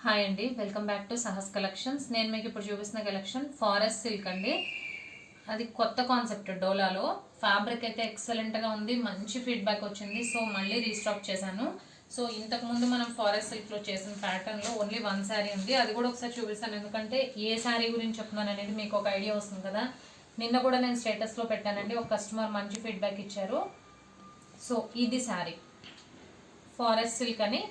Hi అండి, welcome back to Sahas collections. నేను మీకు ఇప్పుడు చూపిస్తున్న కలెక్షన్ ఫారెస్ట్ సిల్క్ అండి. అది కొత్త కాన్సెప్ట్ డోలాలో. ఫ్యాబ్రిక్ అయితే ఎక్సలెంట్గా ఉంది, మంచి ఫీడ్బ్యాక్ వచ్చింది. సో మళ్ళీ రీస్టాక్ చేశాను. సో ఇంతకుముందు మనం ఫారెస్ట్ సిల్క్లో చేసిన ప్యాటర్న్లో ఓన్లీ వన్ శారీ ఉంది, అది కూడా ఒకసారి చూపిస్తాను. ఎందుకంటే ఏ శారీ గురించి చెప్తున్నాను అనేది మీకు ఒక ఐడియా వస్తుంది కదా. నిన్న కూడా నేను స్టేటస్లో పెట్టానండి, ఒక కస్టమర్ మంచి ఫీడ్బ్యాక్ ఇచ్చారు. సో ఇది శారీ ఫారెస్ట్ సిల్క్ అని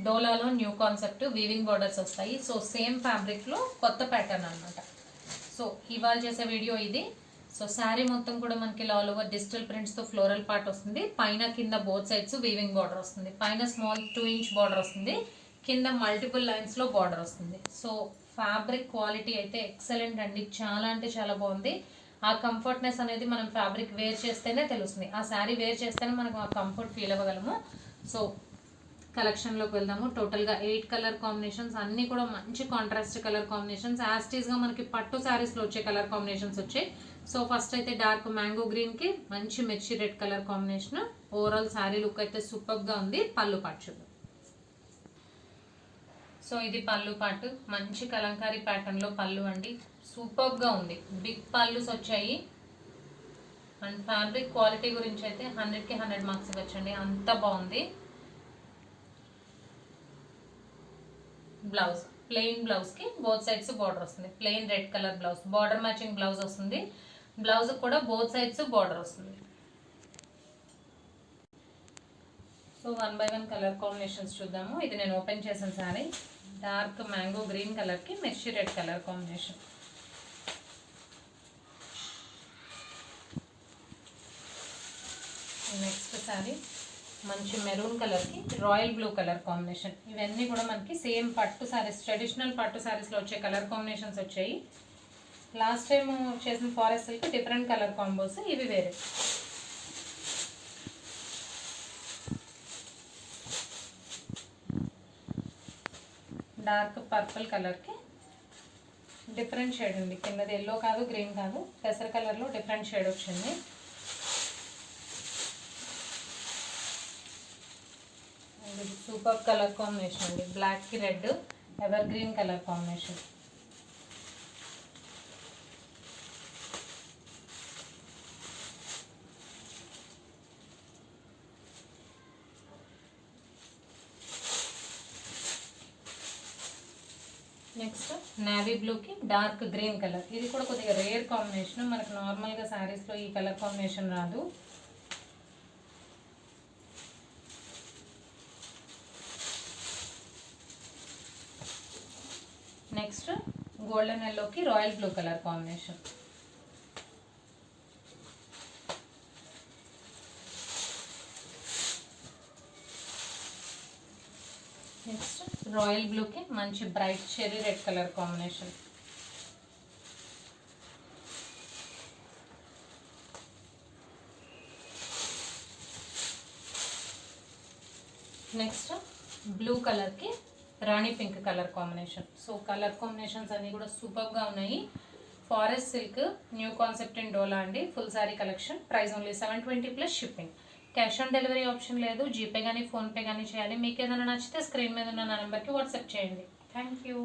డోలాలో న్యూ కాన్సెప్ట్, వీవింగ్ బోర్డర్స్ వస్తాయి. సో సేమ్ ఫ్యాబ్రిక్లో కొత్త ప్యాటర్న్ అనమాట. సో ఇవాళ చేసే వీడియో ఇది. సో శారీ మొత్తం కూడా మనకి ఆల్ ఓవర్ డిజిటల్ ప్రింట్స్తో ఫ్లోరల్ పార్ట్ వస్తుంది. పైన కింద బోత్ సైడ్స్ వీవింగ్ బార్డర్ వస్తుంది. పైన స్మాల్ 2 ఇంచ్ బార్డర్ వస్తుంది, కింద మల్టిపుల్ లైన్స్లో బార్డర్ వస్తుంది. సో ఫ్యాబ్రిక్ క్వాలిటీ అయితే ఎక్సలెంట్ అండి, చాలా అంటే చాలా బాగుంది. ఆ కంఫర్ట్నెస్ అనేది మనం ఫ్యాబ్రిక్ వేర్ చేస్తేనే తెలుస్తుంది, ఆ శారీ వేర్ చేస్తేనే మనకు ఆ కంఫర్ట్ ఫీల్ అవ్వగలము. సో కలెక్షన్లోకి వెళ్దాము. టోటల్గా 8 కలర్ కాంబినేషన్స్, అన్నీ కూడా మంచి కాంట్రాస్ట్ కలర్ కాంబినేషన్స్. యాస్టీస్గా మనకి పట్టు శారీస్లో వచ్చే కలర్ కాంబినేషన్స్ వచ్చాయి. సో ఫస్ట్ అయితే డార్క్ మ్యాంగో గ్రీన్కి మంచి మిర్చి red colour combination. Overall sari look అయితే సూపర్గా ఉంది. పళ్ళు పాటు చూద్దాం. సో ఇది పళ్ళు పాటు, మంచి కలంకారీ ప్యాటర్న్లో పళ్ళు అండి, సూపర్గా ఉంది. బిగ్ పళ్ళుస్ వచ్చాయి. అండ్ ఫ్యాబ్రిక్ క్వాలిటీ గురించి అయితే 100కి 100 మార్క్స్ ఇవ్వచ్చండి, అంత బాగుంది. బ్లౌజ్ ప్లెయిన్ బ్లౌజ్కి బోత్ సైడ్స్ బార్డర్ వస్తుంది. Plain red colour blouse, border matching blouse వస్తుంది. బ్లౌజ్ కూడా బోత్ సైడ్స్ బార్డర్ వస్తుంది. సో 1 by 1 కలర్ కాంబినేషన్స్ చూద్దాము. ఇది నేను ఓపెన్ చేసిన సారీ డార్క్ మ్యాంగో గ్రీన్ కలర్కి మిర్చి red colour combination. Next sorry మంచి మెరూన్ కలర్కి రాయల్ బ్లూ కలర్ కాంబినేషన్. ఇవన్నీ కూడా మనకి సేమ్ పట్టు శారీస్, ట్రెడిషనల్ పట్టు శారీస్లో వచ్చే కలర్ కాంబినేషన్స్ వచ్చాయి. లాస్ట్ టైం చేసిన forest silk different colour combos, ఇవి వేరే. డార్క్ పర్పుల్ కలర్కి డిఫరెంట్ షేడ్ ఉంది. కిందది ఎల్లో కాదు, గ్రీన్ కాదు, పెసర కలర్లో డిఫరెంట్ షేడ్ వచ్చింది. సూపర్ కలర్ కాంబినేషన్ అండి, బ్లాక్కి red, evergreen colour combination. Next navy బ్లూకి డార్క్ గ్రీన్ కలర్. ఇది కూడా కొద్దిగా రేర్ కాంబినేషన్, మనకు నార్మల్గా శారీస్లో ఈ కలర్ కాంబినేషన్ రాదు. నెక్స్ట్ గోల్డెన్ ఎల్లోకి royal blue colour combination. Next royal బ్లూకి మంచి bright cherry red colour combination. Next blue కలర్కి రాణి pink colour combination. So colour combinations అన్నీ కూడా సూపర్గా ఉన్నాయి. Forest silk new concept in Dola అండి. Full sari collection. Price only 720 plus shipping. Cash on delivery option లేదు, జీపే కానీ ఫోన్పే కానీ చేయాలి. మీకు ఏదైనా నచ్చితే స్క్రీన్ మీద ఉన్న నా నెంబర్కి వాట్సాప్ చేయండి. Thank you.